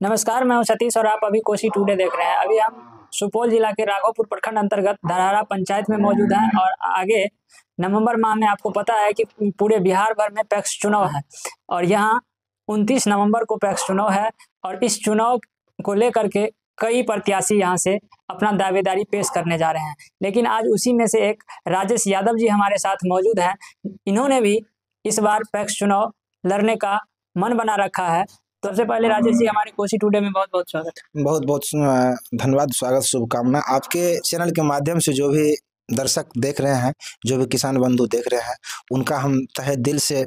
नमस्कार, मैं हूं सतीश और आप अभी कोसी टुडे देख रहे हैं। अभी हम सुपौल जिला के राघोपुर प्रखंड अंतर्गत धरहरा पंचायत में मौजूद हैं और आगे नवंबर माह में आपको पता है कि पूरे बिहार भर में पैक्स चुनाव है और यहाँ 29 नवंबर को पैक्स चुनाव है और इस चुनाव को लेकर के कई प्रत्याशी यहाँ से अपना दावेदारी पेश करने जा रहे हैं। लेकिन आज उसी में से एक राजेश यादव जी हमारे साथ मौजूद हैं। इन्होंने भी इस बार पैक्स चुनाव लड़ने का मन बना रखा है। तो सबसे पहले राजेश जी, हमारे कोसी टुडे में बहुत बहुत स्वागत है। बहुत बहुत धन्यवाद, स्वागत, शुभकामना। आपके चैनल के माध्यम से जो भी दर्शक देख रहे हैं, जो भी किसान बंधु देख रहे हैं, उनका हम तहे दिल से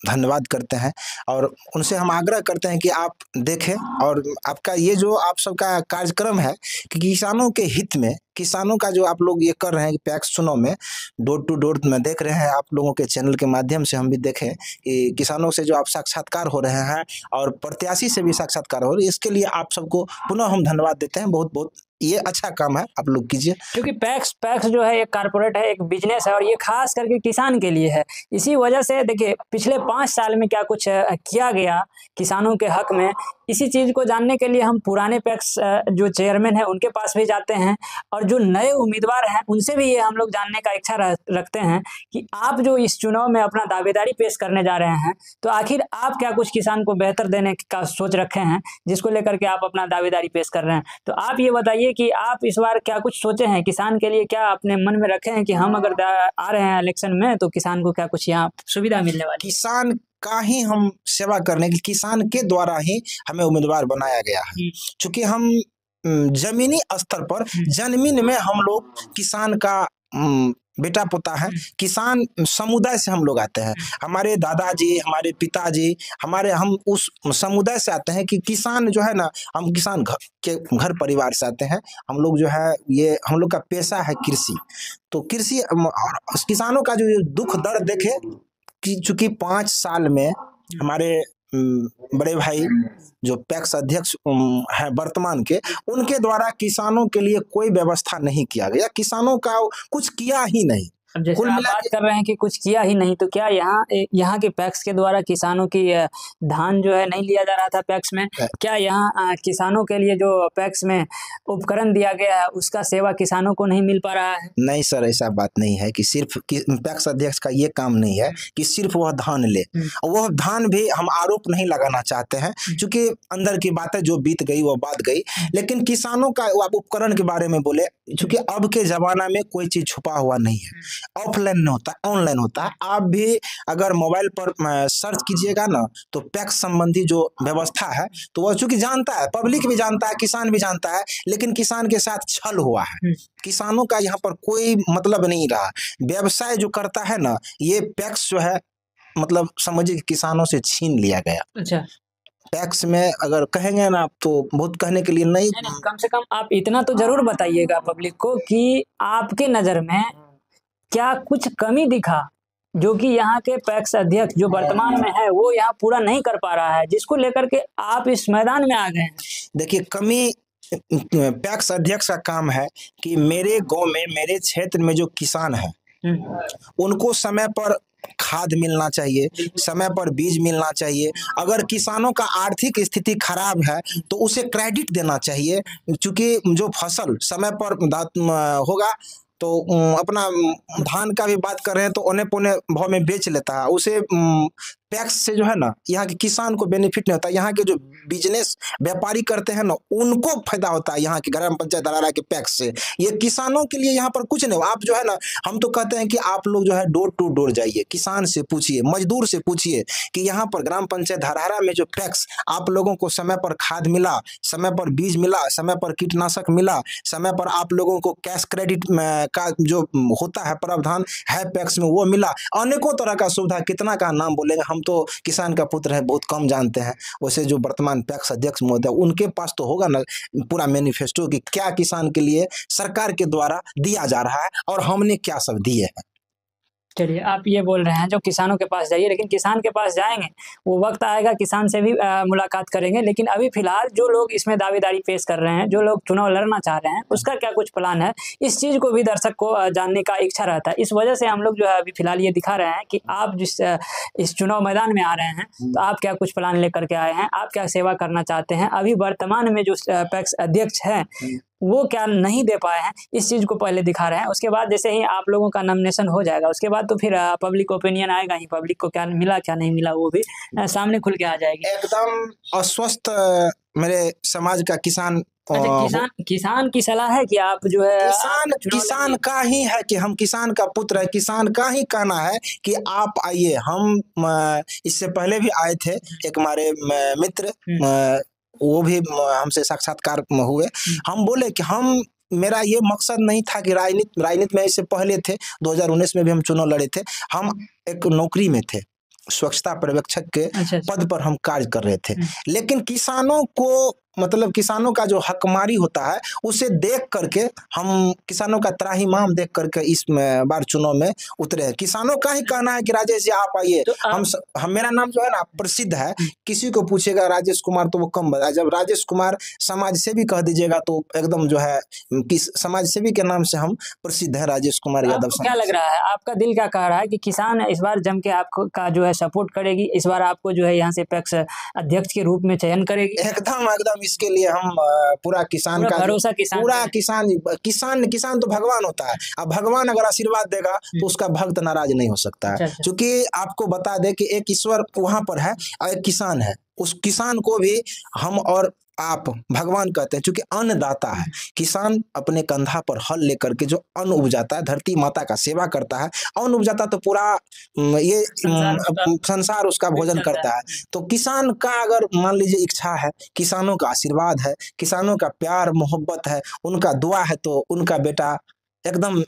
धन्यवाद करते हैं और उनसे हम आग्रह करते हैं कि आप देखें और आपका ये जो आप सबका कार्यक्रम है कि किसानों के हित में, किसानों का जो आप लोग ये कर रहे हैं कि पैक्स चुनाव में डोर टू डोर में देख रहे हैं, आप लोगों के चैनल के माध्यम से हम भी देखें कि किसानों से जो आप साक्षात्कार हो रहे हैं और प्रत्याशी से भी साक्षात्कार हो रहे हैं, इसके लिए आप सबको पुनः हम धन्यवाद देते हैं। बहुत बहुत ये अच्छा काम है, आप लोग कीजिए। क्योंकि पैक्स जो है एक कारपोरेट है, एक बिजनेस है और ये खास करके किसान के लिए है। इसी वजह से देखिए पिछले 5 साल में क्या कुछ किया गया किसानों के हक में, इसी चीज़ को जानने के लिए हम पुराने पैक्स जो चेयरमैन है उनके पास भी जाते हैं और जो नए उम्मीदवार हैं उनसे भी ये हम लोग जानने का इच्छा रखते हैं कि आप जो इस चुनाव में अपना दावेदारी पेश करने जा रहे हैं, तो आखिर आप क्या कुछ किसान को बेहतर देने का सोच रखे हैं जिसको लेकर के आप अपना दावेदारी पेश कर रहे हैं। तो आप ये बताइए कि आप इस बार क्या कुछ सोचे हैं किसान के लिए, क्या अपने मन में रखे हैं कि हम अगर आ रहे हैं इलेक्शन में तो किसान को क्या कुछ यहाँ सुविधा मिलने वाली। किसान का ही हम सेवा करने की, किसान के द्वारा ही हमें उम्मीदवार बनाया गया है। चूंकि हम जमीनी स्तर पर, जमीन में हम लोग किसान का बेटा पोता है, किसान समुदाय से हम लोग आते हैं। हमारे दादाजी, हमारे पिताजी, हम उस समुदाय से आते हैं कि किसान जो है ना, हम किसान घर परिवार से आते हैं। हम लोग जो है, ये हम लोग का पेशा है कृषि। तो कृषि किसानों का जो दुख दर्द देखे कि चूंकि 5 साल में हमारे बड़े भाई जो पैक्स अध्यक्ष है वर्तमान के, उनके द्वारा किसानों के लिए कोई व्यवस्था नहीं किया गया, किसानों का कुछ किया ही नहीं। अब जैसे आप बात कर रहे हैं कि कुछ किया ही नहीं, तो क्या यहाँ के पैक्स के द्वारा किसानों की धान जो है नहीं लिया जा रहा था पैक्स में? क्या यहाँ किसानों के लिए जो पैक्स में उपकरण दिया गया है उसका सेवा किसानों को नहीं मिल पा रहा है? नहीं सर, ऐसा बात नहीं है कि सिर्फ पैक्स अध्यक्ष का ये काम नहीं है कि सिर्फ वह धान ले। वह धान भी हम आरोप नहीं लगाना चाहते हैं, क्योंकि अंदर की बातें जो बीत गई वो बात गई। लेकिन किसानों का आप उपकरण के बारे में बोले, क्योंकि अब के जमाना में कोई चीज छुपा हुआ नहीं है, ऑफलाइन नहीं होता, ऑनलाइन होता है। आप भी अगर मोबाइल पर सर्च कीजिएगा ना, तो पैक्स संबंधी जो व्यवस्था है, तो वह चूंकि जानता है, पब्लिक भी जानता है, किसान भी जानता है, लेकिन किसान के साथ छल हुआ है। किसानों का यहाँ पर कोई मतलब नहीं रहा। व्यवसाय जो करता है ना, ये पैक्स जो है, मतलब समझिए किसानों से छीन लिया गया। अच्छा, पैक्स में अगर कहेंगे ना तो बहुत कहने के लिए नहीं, कम से कम आप इतना तो जरूर बताइएगा पब्लिक को कि आपके नजर में क्या कुछ कमी दिखा जो कि यहाँ के पैक्स अध्यक्ष जो वर्तमान में है वो यहाँ पूरा नहीं कर पा रहा है, जिसको लेकर के आप इस मैदान में आ गए हैं। देखिए, कमी पैक्स अध्यक्ष का काम है कि मेरे गांव में, मेरे क्षेत्र में जो किसान है उनको समय पर खाद मिलना चाहिए, समय पर बीज मिलना चाहिए। अगर किसानों का आर्थिक स्थिति खराब है तो उसे क्रेडिट देना चाहिए, क्योंकि जो फसल समय पर होगा तो अपना धान का भी बात कर रहे हैं तो औने पौने भाव में बेच लेता है। उसे पैक्स से जो है ना, यहाँ के किसान को बेनिफिट नहीं होता। यहाँ के जो बिजनेस व्यापारी करते हैं ना, उनको फायदा होता है यहाँ के ग्राम पंचायत धरहरा के पैक्स से। ये किसानों के लिए यहाँ पर कुछ नहीं। आप जो है ना, हम तो कहते हैं कि आप लोग जो है डोर टू डोर जाइए, किसान से पूछिए, मजदूर से पूछिए कि यहाँ पर ग्राम पंचायत धरहरा में जो पैक्स आप लोगों को समय पर खाद मिला, समय पर बीज मिला, समय पर कीटनाशक मिला, समय पर आप लोगों को कैश क्रेडिट का जो होता है प्रावधान है पैक्स में, वो मिला। अनेकों तरह का सुविधा, कितना का नाम बोलेंगे, हम तो किसान का पुत्र है, बहुत कम जानते हैं। वैसे जो वर्तमान पैक्स अध्यक्ष महोदय, उनके पास तो होगा ना पूरा मैनिफेस्टो कि क्या किसान के लिए सरकार के द्वारा दिया जा रहा है और हमने क्या सब दिए हैं। चलिए, आप ये बोल रहे हैं जो किसानों के पास जाइए, लेकिन किसान के पास जाएँगे, वो वक़्त आएगा किसान से भी मुलाकात करेंगे। लेकिन अभी फ़िलहाल जो लोग इसमें दावेदारी पेश कर रहे हैं, जो लोग चुनाव लड़ना चाह रहे हैं, उसका क्या कुछ प्लान है? इस चीज़ को भी दर्शक को जानने का इच्छा रहता है। इस वजह से हम लोग जो है अभी फ़िलहाल ये दिखा रहे हैं कि आप इस चुनाव मैदान में आ रहे हैं, तो आप क्या कुछ प्लान लेकर के आए हैं? आप क्या सेवा करना चाहते हैं? अभी वर्तमान में जो पैक्स अध्यक्ष हैं, वो क्या नहीं दे पाए हैं, इस चीज़ को पहले दिखा रहे हैं। उसके बाद जैसे ही आप लोगों का नॉमिनेशन हो जाएगा, उसके बाद तो फिर पब्लिक ओपिनियन आएगा ही, पब्लिक को क्या मिला, क्या नहीं मिला, वो भी सामने खुल के आ जाएगी। एकदम अस्वस्थ मेरे समाज का किसान अच्छा, किसान की सलाह है कि आप जो है किसान का ही है कि हम किसान का पुत्र है, किसान का ही कहना है कि आप आइए। हम इससे पहले भी आए थे, एक हमारे मित्र वो भी हमसे साक्षात्कार हुए। हम बोले कि मेरा ये मकसद नहीं था कि राजनीति में इससे पहले थे, 2019 में भी हम चुनाव लड़े थे। हम एक नौकरी में थे, स्वच्छता पर्यवेक्षक के पद पर हम कार्य कर रहे थे। लेकिन किसानों को मतलब किसानों का जो हकमारी होता है उसे देख करके हम किसानों का त्राहिमाम देख करके इस बार चुनाव में उतरे हैं। किसानों का ही कहना है कि राजेश जी आप आइए। तो हम मेरा नाम जो है ना प्रसिद्ध है, किसी को पूछेगा राजेश कुमार तो वो कम बताए। जब राजेश कुमार समाज सेवी कह दीजिएगा तो एकदम जो है किस समाज सेवी के नाम से हम प्रसिद्ध है, राजेश कुमार यादव। क्या लग रहा है, आपका दिल क्या कह रहा है कि किसान इस बार जम के आपका जो है सपोर्ट करेगी, इस बार आपको जो है यहाँ से पैक्स अध्यक्ष के रूप में चयन करेगी? एकदम इसके लिए हम पूरा किसान का भरोसा, किसान तो भगवान होता है। अब भगवान अगर आशीर्वाद देगा तो उसका भक्त नाराज नहीं हो सकता है। क्योंकि आपको बता दे कि एक ईश्वर वहां पर है और एक किसान है। उस किसान को भी हम और आप भगवान कहते हैं, क्योंकि अन्नदाता है। किसान अपने कंधा पर हल लेकर के जो अन्न उपजाता है, धरती माता का सेवा करता है, अन्न उपजाता तो पूरा ये संसार उसका भोजन करता है। तो किसान का अगर मान लीजिए इच्छा है, किसानों का आशीर्वाद है, किसानों का प्यार मोहब्बत है, उनका दुआ है, तो उनका बेटा एकदम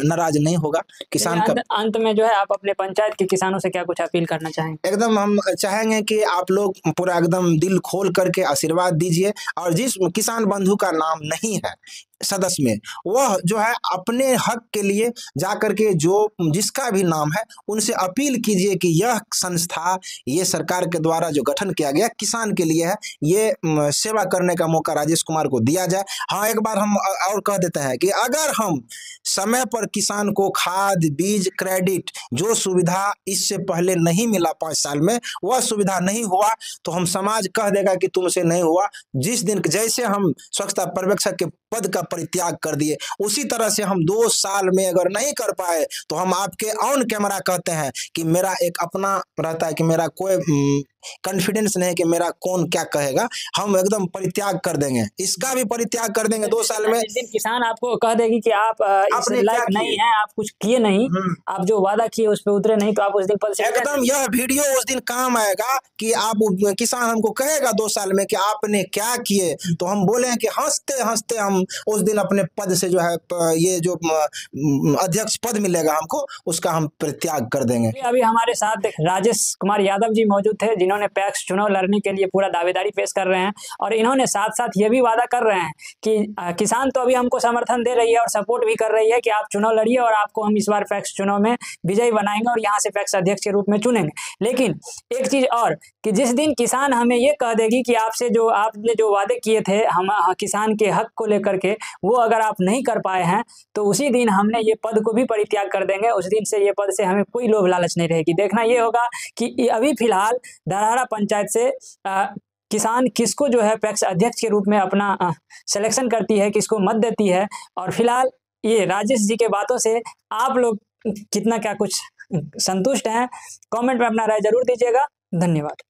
नाराज नहीं होगा। किसान का अंत में जो है आप अपने पंचायत के किसानों से क्या कुछ अपील करना चाहेंगे? एकदम हम चाहेंगे कि आप लोग पूरा एकदम दिल खोल करके आशीर्वाद दीजिए, और जिस किसान बंधु का नाम नहीं है सदस्य में, वह जो है अपने हक के लिए जाकर के जो जिसका भी नाम है उनसे अपील कीजिए कि यह संस्था, ये सरकार के द्वारा जो गठन किया गया किसान के लिए है, ये सेवा करने का मौका राजेश कुमार को दिया जाए। हाँ, एक बार हम और कह देते हैं कि अगर हम समय पर किसान को खाद, बीज, क्रेडिट जो सुविधा इससे पहले नहीं मिला 5 साल में, वह सुविधा नहीं हुआ तो हम समाज कह देगा कि तुमसे नहीं हुआ। जिस दिन जैसे हम स्वच्छता पर्यवेक्षक के पद का परित्याग कर दिए, उसी तरह से हम 2 साल में अगर नहीं कर पाए तो हम आपके ऑन कैमरा कहते हैं कि मेरा एक अपना रहता है कि मेरा कोई कॉन्फिडेंस नहीं कि मेरा कौन क्या कहेगा, हम एकदम परित्याग कर देंगे, इसका भी परित्याग कर देंगे 2 साल में। जिस दिन किसान आपको कह देगी कि आप इस लायक नहीं हैं, आप कुछ किए नहीं, आप जो वादा किए उस पे उतरे नहीं, तो आप उस दिन पद से एकदम यह वीडियो उस दिन काम आएगा कि आप किसान हमको कहेगा 2 साल में कि आपने क्या किए, तो हम बोले कि हंसते हंसते हम उस दिन अपने पद से जो है ये जो अध्यक्ष पद मिलेगा हमको, उसका हम परित्याग कर देंगे। अभी हमारे साथ राजेश कुमार यादव जी मौजूद थे, जिन्होंने पैक्स चुनाव लड़ने के लिए पूरा दावेदारी पेश कर रहे हैं, और इन्होंने साथ साथ ये भी वादा कर रहे हैं कि किसान तो अभी हमको समर्थन दे रही है और सपोर्ट भी कर रही है कि आप चुनाव लड़िए और आपको हम इस बार पैक्स चुनाव में विजयी बनाएंगे और यहाँ से पैक्स अध्यक्ष के रूप में चुनेंगे। लेकिन एक चीज और कि जिस दिन किसान हमें ये कह देगी कि आपसे जो आपने जो वादे किए थे हम किसान के हक को लेकर के, वो अगर आप नहीं कर पाए हैं तो उसी दिन हमने ये पद को भी परित्याग कर देंगे। उस दिन से ये पद से हमें कोई लोभ लालच नहीं रहेगी। देखना ये होगा कि अभी फिलहाल धरहरा पंचायत से किसान किसको जो है पैक्स अध्यक्ष के रूप में अपना सिलेक्शन करती है, किसको मत देती है। और फिलहाल ये राजेश जी के बातों से आप लोग कितना क्या कुछ संतुष्ट हैं, कमेंट में अपना राय जरूर दीजिएगा। धन्यवाद।